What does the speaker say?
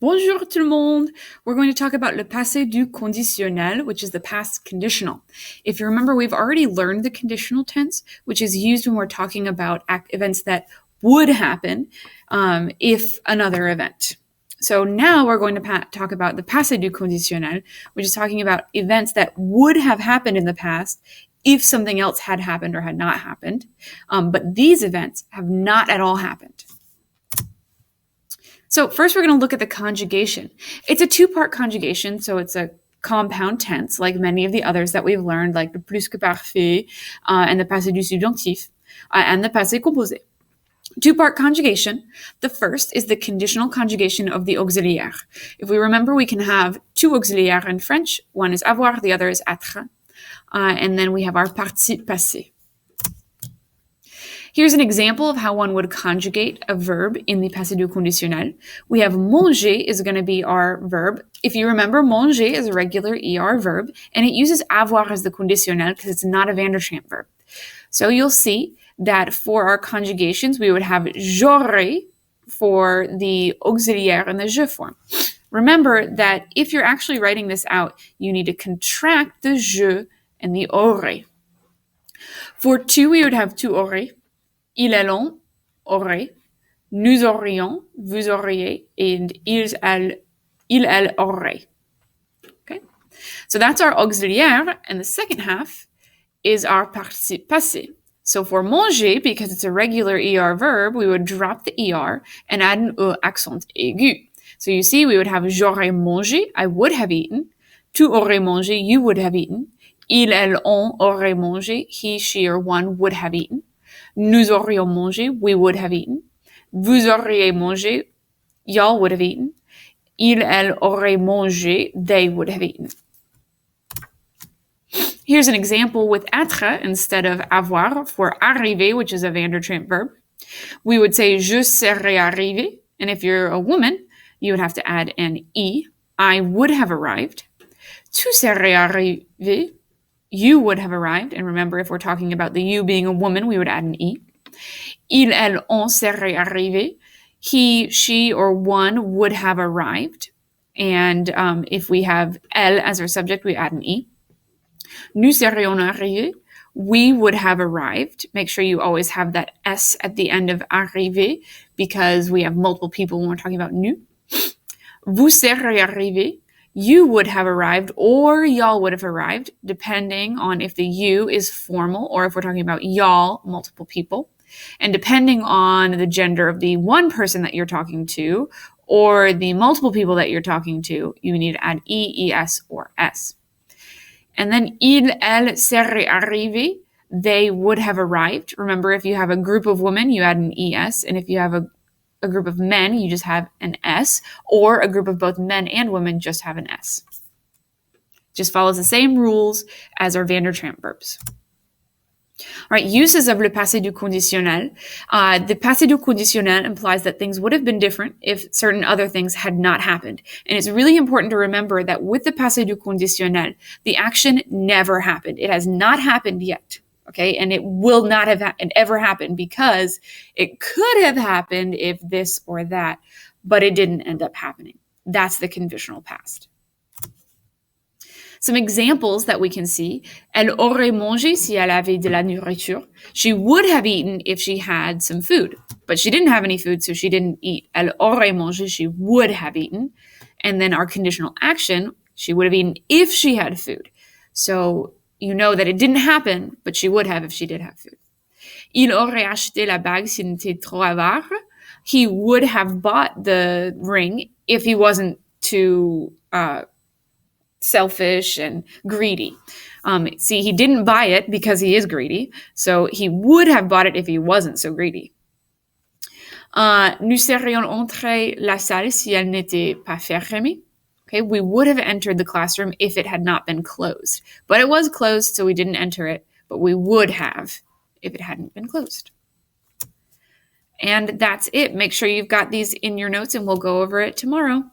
Bonjour tout le monde! We're going to talk about le passé du conditionnel, which is the past conditional. If you remember, we've already learned the conditional tense, which is used when we're talking about events that would happen if another event. So now we're going to talk about the passé du conditionnel, which is talking about events that would have happened in the past if something else had happened or had not happened. But these events have not at all happened. So first we're going to look at the conjugation. It's a two-part conjugation, so it's a compound tense, like many of the others that we've learned, like the plus que parfait, and the passé du subjonctif, and the passé composé. Two-part conjugation. The first is the conditional conjugation of the auxiliaire. If we remember, we can have two auxiliaires in French. One is avoir, the other is être. And then we have our participe passé. Here's an example of how one would conjugate a verb in the passé du conditionnel. We have manger is going to be our verb. If you remember, manger is a regular ER verb, and it uses avoir as the conditionnel because it's not a Van der Champ verb. So you'll see that for our conjugations, we would have j'aurais for the auxiliaire in the je form. Remember that if you're actually writing this out, you need to contract the je and the aurais. For tu, we would have tu aurais. Ils allons, auraient, nous aurions, vous auriez, and elles auraient. Okay? So that's our auxiliaire, and the second half is our participe passé. So for manger, because it's a regular ER verb, we would drop the ER and add an E accent aigu. So you see, we would have j'aurais mangé, I would have eaten. Tu aurais mangé, you would have eaten. Elles auraient mangé, he, she, or one would have eaten. Nous aurions mangé, we would have eaten. Vous auriez mangé, y'all would have eaten. Elles auraient mangé, they would have eaten. Here's an example with être instead of avoir for arriver, which is a Van der Champ verb. We would say je serais arrivé, and if you're a woman, you would have to add an I. I would have arrived. Tu serais arrivé, you would have arrived. And remember, if we're talking about the you being a woman, we would add an I. Elles seraient arrivées. He, she, or one would have arrived. And if we have elle as our subject, we add an I. Nous serions arrivés. We would have arrived. Make sure you always have that S at the end of arrivé because we have multiple people when we're talking about nous. Vous serez arrivés. You would have arrived or y'all would have arrived, depending on if the you is formal or if we're talking about y'all, multiple people. And depending on the gender of the one person that you're talking to or the multiple people that you're talking to, you need to add E, ES, or S. And then elles seraient arrivées, they would have arrived. Remember, if you have a group of women, you add an ES, and if you have a group of men, you just have an S, or a group of both men and women just have an S. Just follows the same rules as our Van der Champ verbs. All right, uses of le passé du conditionnel. The passé du conditionnel implies that things would have been different if certain other things had not happened. And it's really important to remember that with the passé du conditionnel, the action never happened. It has not happened yet. Okay, and it will not have ever happened because it could have happened if this or that, but it didn't end up happening. That's the conditional past. Some examples that we can see. Elle aurait mangé si elle avait de la nourriture. She would have eaten if she had some food, but she didn't have any food, so she didn't eat. Elle aurait mangé, she would have eaten. And then our conditional action, she would have eaten if she had food. So you know that it didn't happen, but she would have if she did have food. Il aurait acheté la bague s'il n'était trop avare. He would have bought the ring if he wasn't too selfish and greedy. See, he didn't buy it because he is greedy, so he would have bought it if he wasn't so greedy. Nous serions entrés la salle si elle n'était pas fermée. Okay, we would have entered the classroom if it had not been closed. But it was closed, so we didn't enter it, but we would have if it hadn't been closed. And that's it. Make sure you've got these in your notes, and we'll go over it tomorrow.